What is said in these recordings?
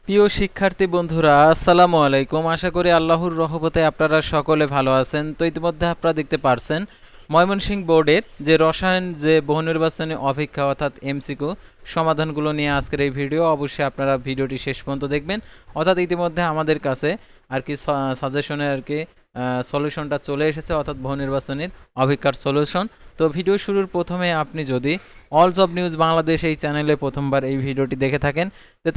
প্রিয় শিক্ষার্থী বন্ধুরা, আসসালামু আলাইকুম। আশা করি আল্লাহর রহমতে আপনারা সকলে ভালো আছেন। তো ইতিমধ্যে আপনারা দেখতে পারছেন ময়মনসিংহ বোর্ডের যে রসায়ন যে বহু নির্বাচনী অপেক্ষা অর্থাৎ এমসিকিউ সমাধানগুলো নিয়ে আজকের এই ভিডিও। অবশ্যই আপনারা ভিডিওটি শেষ পর্যন্ত দেখবেন। অর্থাৎ ইতিমধ্যে আমাদের কাছে আর কি সাজেশনের আর কি সলিউশনটা চলে এসেছে, অর্থাৎ বহু নির্বাচনীর অপেক্ষার সলিউশন। তো ভিডিও শুরুর প্রথমে আপনি যদি অল জব নিউজ বাংলাদেশ এই চ্যানেলে প্রথমবার এই ভিডিওটি দেখে থাকেন,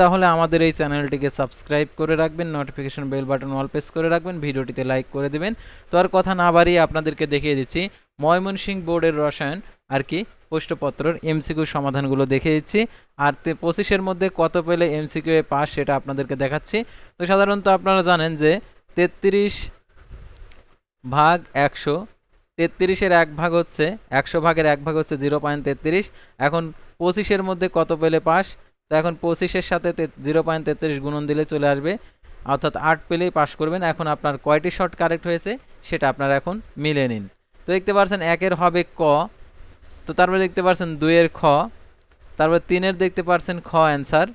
তাহলে আমাদের এই চ্যানেলটিকে সাবস্ক্রাইব করে রাখবেন, notification bell button all press করে রাখবেন, ভিডিওটিতে লাইক করে দেবেন। তো আর কথা না বাড়িয়ে আপনাদেরকে দেখিয়ে দিচ্ছি ময়মনসিংহ বোর্ডের রসায়ন আর কি প্রশ্নপত্রের এমসিকিউ সমাধানগুলো দেখিয়ে দিচ্ছি। আর 25-এর মধ্যে কত পেলে এমসিকিউ এ পাস সেটা আপনাদেরকে দেখাচ্ছি। তো সাধারণত আপনারা জানেন যে 33 ভাগ 100, 33-এর 1 ভাগ হচ্ছে 100 ভাগের 1 ভাগ হচ্ছে 0.33। এখন 25-এর মধ্যে কত পেলে পাস, তো এখন 25-এর সাথে 0.33 গুণন দিলে চলে আসবে, অর্থাৎ 8 পেলেই পাস করবেন। এখন আপনার কয়টি শর্ট কারেক্ট হয়েছে সেটা আপনারা এখন মিলে নিন। তো দেখতে পাচ্ছেন 1-এর হবে ক, তো তারপরে দেখতে পাচ্ছেন 2-এর খ, তারপরে 3-এর দেখতে পাচ্ছেন খ অ্যান্সার,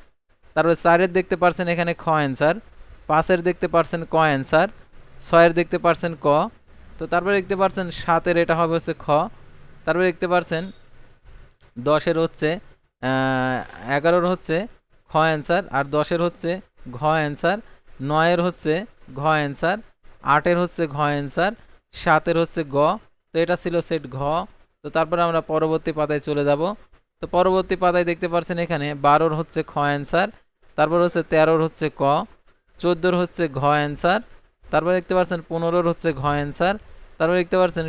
তারপরে 4-এর দেখতে পাচ্ছেন এখানে খ অ্যান্সার, 5-এর দেখতে পাচ্ছেন ক অ্যান্সার, 6-এর দেখতে পাচ্ছেন ক, তো তারপরে দেখতে পাচ্ছেন 7-এর এটা হবে হচ্ছে খ, তারপরে দেখতে পাচ্ছেন 10-এর হচ্ছে 11-এর হচ্ছে খ অ্যান্সার, আর 10-এর হচ্ছে ঘ অ্যান্সার, 9-এর হচ্ছে ঘ অ্যান্সার, 8-এর হচ্ছে ঘ অ্যান্সার, 7-এর হচ্ছে গ। তো এটা ছিল সেট ঘ। তো তারপরে আমরা পরবর্তী পাতায় চলে যাব। তো পরবর্তী পাতায় দেখতে পাচ্ছেন এখানে 12-এর হচ্ছে খ অ্যান্সার, তারপর হচ্ছে 13-এর হচ্ছে ক, 14-এর হচ্ছে ঘ অ্যান্সার, তারপর দেখতে পাচ্ছেন 15-এর হচ্ছে ঘ অ্যান্সার, তারপর দেখতে পাচ্ছেন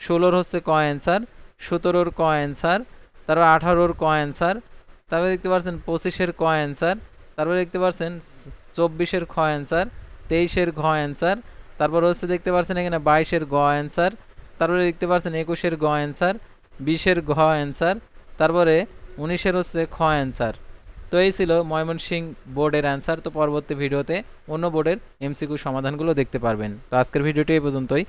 16-এর হচ্ছে ক অ্যান্সার, 17-এর ক অ্যান্সার, তারপর 18-এর ক অ্যান্সার, তারপরে দেখতে পাচ্ছেন 25-এর ক অ্যান্সার, তারপরে দেখতে পাচ্ছেন 24-এর খ অ্যান্সার, 23-এর ঘ অ্যান্সার, তারপর হচ্ছে দেখতে পাচ্ছেন এখানে 22-এর গ অ্যান্সার, তারপরে দেখতে পাচ্ছেন 21-এর গ অ্যান্সার, 20-এর ঘ অ্যান্সার, তারপরে 19-এর হচ্ছে খ অ্যান্সার। তো এই ছিল ময়মনসিংহ বোর্ডের অ্যান্সার। তো পরবর্তী ভিডিওতে অন্য বোর্ডের এমসিকিউ সমাধানগুলো দেখতে পারবেন। তো আজকের ভিডিওটি এই পর্যন্তই।